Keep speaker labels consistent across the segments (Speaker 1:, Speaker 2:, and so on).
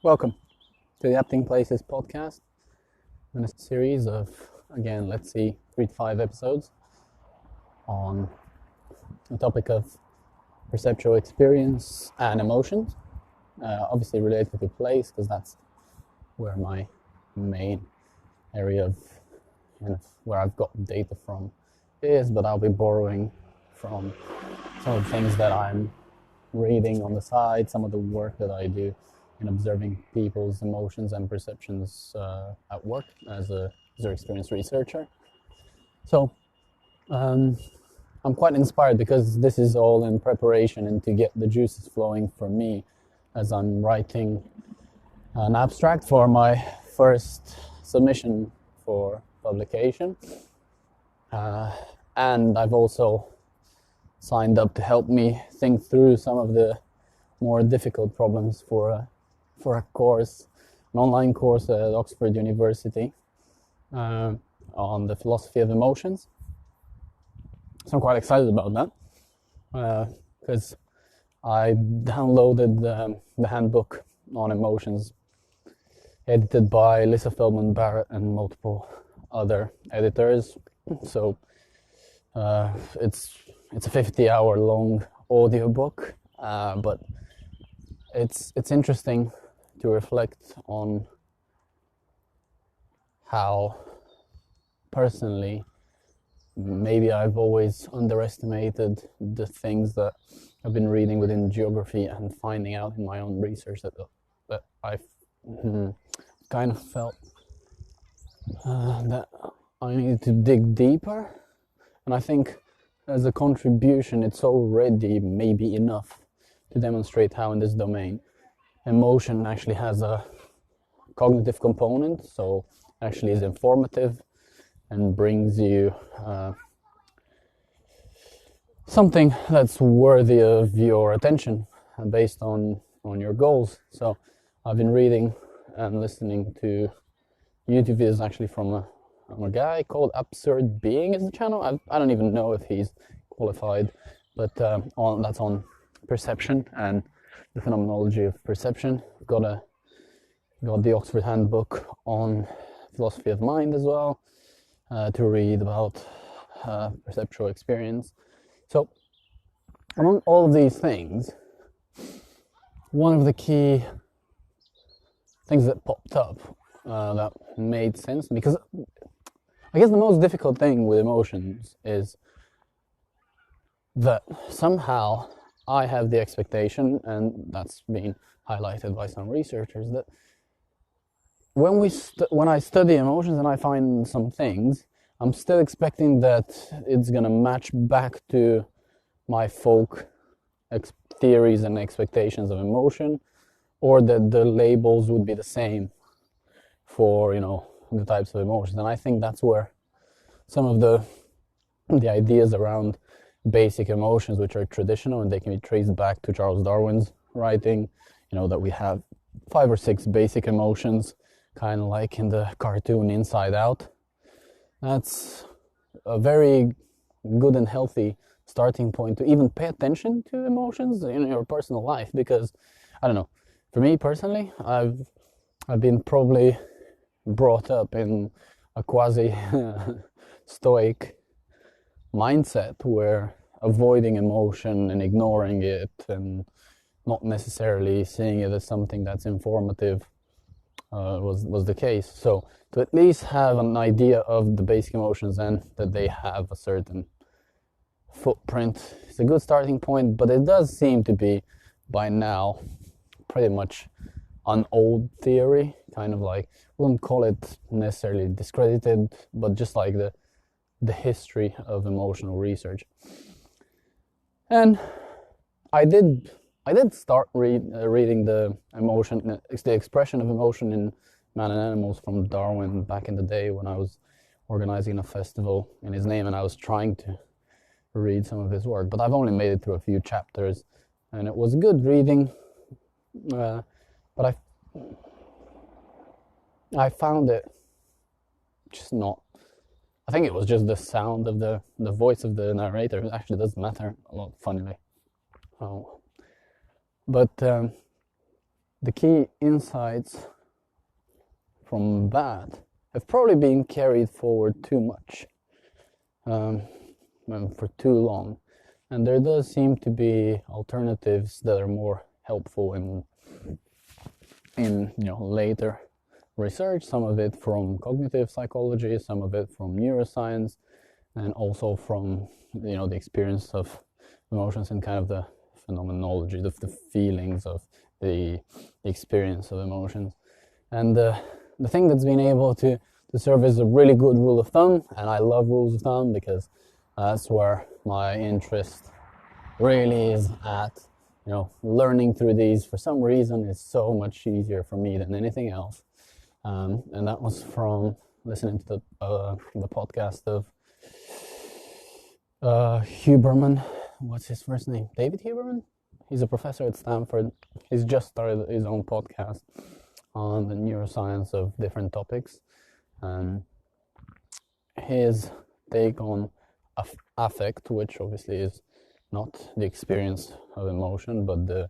Speaker 1: Welcome to the Adapting Places podcast in a series of, again, let's see, 3 to 5 episodes on the topic of perceptual experience and emotions, obviously related to place because that's where my main area of where I've got data from is, but I'll be borrowing from some of the things that I'm reading on the side, some of the work that I do in observing people's emotions and perceptions at work as a user experience researcher. So I'm quite inspired because this is all in preparation and to get the juices flowing for me as I'm writing an abstract for my first submission for publication. And I've also signed up to help me think through some of the more difficult problems for a course, an online course at Oxford University on the philosophy of emotions. So I'm quite excited about that because I downloaded the handbook on emotions edited by Lisa Feldman Barrett and multiple other editors. So it's a 50-hour long audiobook, but it's interesting to reflect on how personally maybe I've always underestimated the things that I've been reading within geography and finding out in my own research that I've kind of felt that I needed to dig deeper. And I think as a contribution it's already maybe enough to demonstrate how in this domain emotion actually has a cognitive component, so actually is informative and brings you something that's worthy of your attention based on your goals. So I've been reading and listening to YouTube videos actually from a guy called Absurd Being is the channel. I don't even know if he's qualified, but that's on perception and the phenomenology of perception. Got the Oxford Handbook on philosophy of mind as well to read about perceptual experience. So among all of these things, one of the key things that popped up that made sense, because I guess the most difficult thing with emotions is that somehow I have the expectation, and that's been highlighted by some researchers, that when I study emotions and I find some things, I'm still expecting that it's gonna match back to my folk theories and expectations of emotion, or that the labels would be the same for the types of emotions. And I think that's where some of the ideas around basic emotions, which are traditional and they can be traced back to Charles Darwin's writing, that we have 5 or 6 basic emotions, kind of like in the cartoon Inside Out. That's a very good and healthy starting point to even pay attention to emotions in your personal life, because I don't know, for me personally, I've been probably brought up in a quasi stoic mindset where avoiding emotion and ignoring it and not necessarily seeing it as something that's informative was the case. So to at least have an idea of the basic emotions and that they have a certain footprint is a good starting point, but it does seem to be by now pretty much an old theory, kind of like, wouldn't call it necessarily discredited, but just like the history of emotional research. And I did start reading the expression of emotion in Man and Animals from Darwin back in the day when I was organizing a festival in his name, and I was trying to read some of his work, but I've only made it through a few chapters, and it was good reading, but I found it just not. I think it was just the sound of the voice of the narrator. It actually doesn't matter a lot, funnily. But the key insights from that have probably been carried forward too much, for too long, and there does seem to be alternatives that are more helpful in later research. Some of it from cognitive psychology, some of it from neuroscience, and also from the experience of emotions and kind of the phenomenology, the feelings of the experience of emotions. And the thing that's been able to serve as a really good rule of thumb, and I love rules of thumb because that's where my interest really is at. Learning through these for some reason is so much easier for me than anything else. And that was from listening to the podcast of Huberman. What's his first name? David Huberman? He's a professor at Stanford. He's just started his own podcast on the neuroscience of different topics. His take on affect, which obviously is not the experience of emotion, but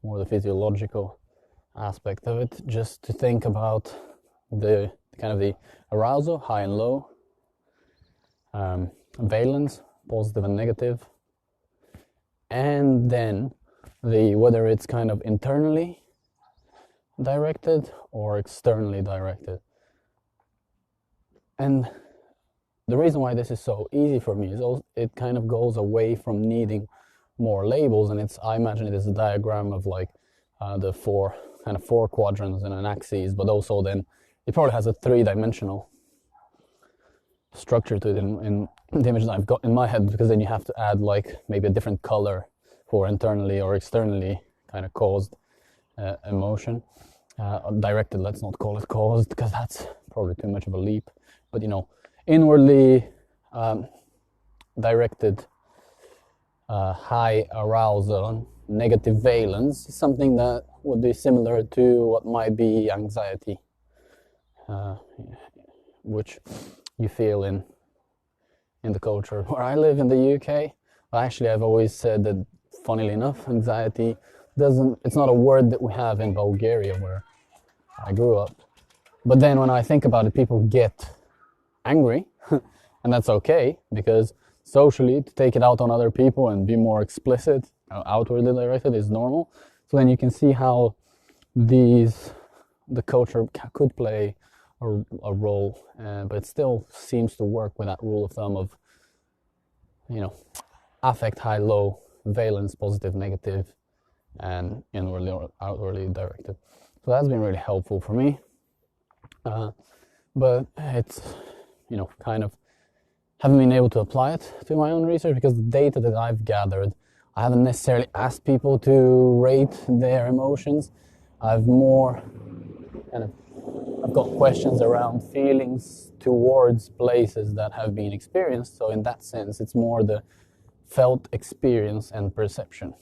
Speaker 1: more the physiological aspect of it, just to think about the kind of the arousal, high and low, valence, positive and negative, and then whether it's kind of internally directed or externally directed. And the reason why this is so easy for me is it kind of goes away from needing more labels, and I imagine it as a diagram of like the four quadrants and an axis, but also then it probably has a three-dimensional structure to it in the images I've got in my head, because then you have to add like maybe a different color for internally or externally kind of caused emotion. Directed, let's not call it caused, because that's probably too much of a leap, but inwardly directed high arousal, negative valence, is something that would be similar to what might be anxiety, which you feel in the culture where I live in the UK. Actually, I've always said that, funnily enough, anxiety it's not a word that we have in Bulgaria where I grew up. But then when I think about it, people get angry, and that's okay, because socially, to take it out on other people and be more explicit, outwardly directed, is normal. So then you can see how the culture could play a role, but it still seems to work with that rule of thumb of, affect, high, low, valence, positive, negative, and inwardly or outwardly directed. So that's been really helpful for me. But it's, kind of haven't been able to apply it to my own research, because the data that I've gathered, I haven't necessarily asked people to rate their emotions. I've got questions around feelings towards places that have been experienced. So in that sense, it's more the felt experience and perception,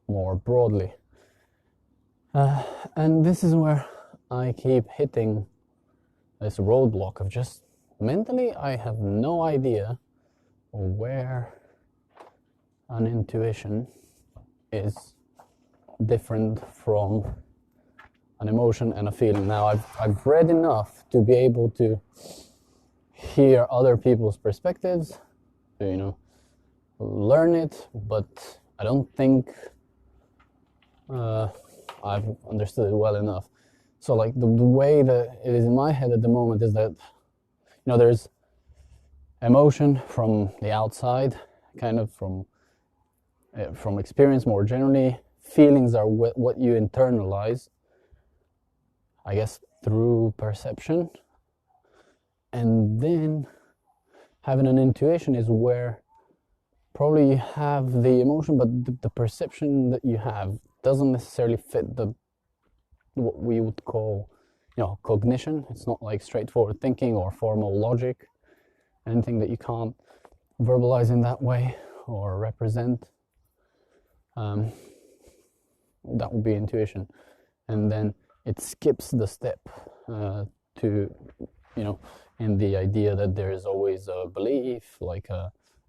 Speaker 1: more broadly. And this is where I keep hitting this roadblock of just mentally, I have no idea where an intuition is different from an emotion and a feeling. Now, I've read enough to be able to hear other people's perspectives, to, learn it, but I don't think I've understood it well enough. So like the way that it is in my head at the moment is that, there's emotion from the outside, kind of from experience more generally. Feelings are what you internalize, I guess, through perception. And then having an intuition is where probably you have the emotion, but the perception that you have doesn't necessarily fit what we would call, cognition. It's not like straightforward thinking or formal logic, anything that you can't verbalize in that way or represent. That would be intuition. And then it skips the step to, in the idea that there is always a belief, like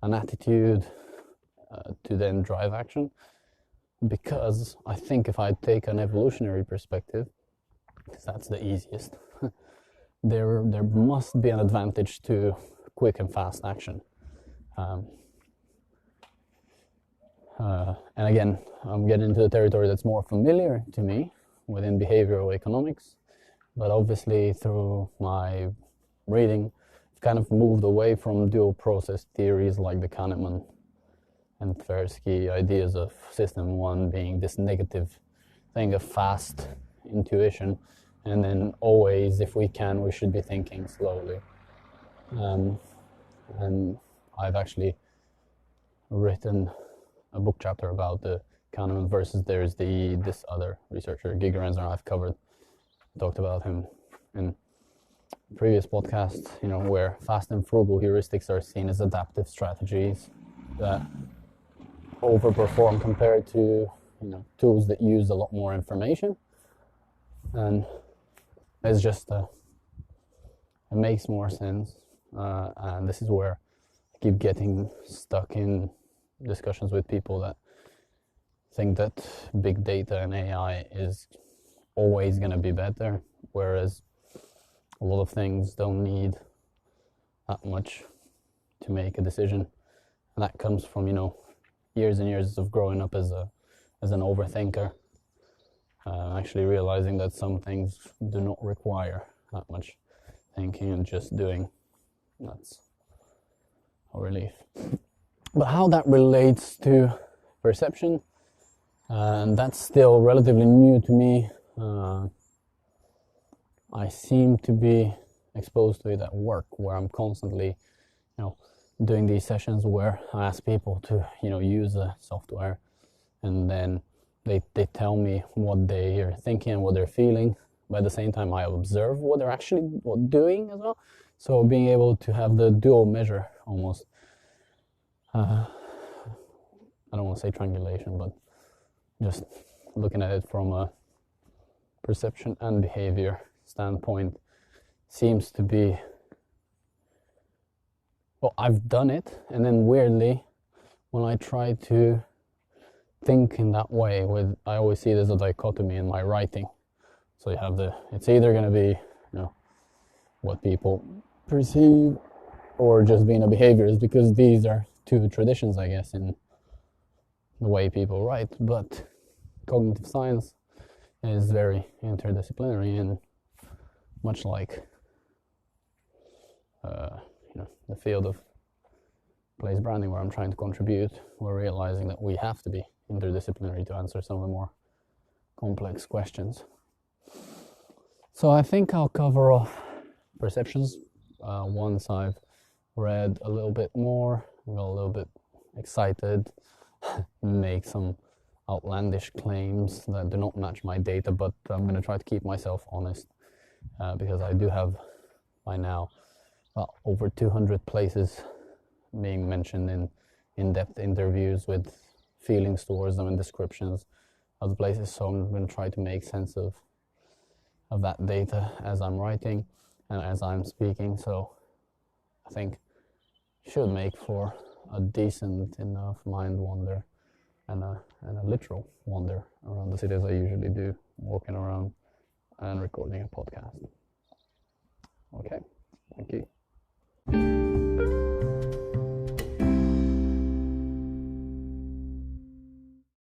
Speaker 1: an attitude to then drive action. because I think if I take an evolutionary perspective, because that's the easiest, there must be an advantage to quick and fast action. And again, I'm getting into the territory that's more familiar to me within behavioral economics, but obviously through my reading, I've kind of moved away from dual process theories like the Kahneman and Tversky ideas of system one being this negative thing of fast intuition, and then always, if we can, we should be thinking slowly. And I've actually written a book chapter about the Kahneman versus there's this other researcher, Gigerenzer. I've talked about him in previous podcasts, where fast and frugal heuristics are seen as adaptive strategies that overperform compared to tools that use a lot more information. And it's just it makes more sense, and this is where I keep getting stuck in discussions with people that think that big data and AI is always going to be better, whereas a lot of things don't need that much to make a decision, and that comes from years and years of growing up as an overthinker, actually realizing that some things do not require that much thinking and just doing. That's a relief. But how that relates to perception, and that's still relatively new to me. I seem to be exposed to it at work, where I'm constantly, doing these sessions where I ask people to, use the software, and then they tell me what they are thinking and what they're feeling. But at the same time, I observe what they're actually doing as well. So being able to have the dual measure almost. I don't want to say triangulation, but just looking at it from a perception and behavior standpoint seems to be, well, I've done it, and then weirdly, when I try to think in that way, I always see there's a dichotomy in my writing. So you have it's either going to be, what people perceive, or just being a behaviorist, because these are two traditions, I guess, in the way people write. But cognitive science is very interdisciplinary, and much like the field of place branding, where I'm trying to contribute, we're realizing that we have to be interdisciplinary to answer some of the more complex questions. So I think I'll cover off perceptions once I've read a little bit more, got a little bit excited, make some outlandish claims that do not match my data, but I'm going to try to keep myself honest, because I do have by now over 200 places being mentioned in in-depth interviews with feelings towards them and descriptions of the places. So I'm going to try to make sense of that data as I'm writing and as I'm speaking. So I think should make for a decent enough mind wander and a literal wander around the cities I usually do, walking around and recording a podcast. Okay, thank you.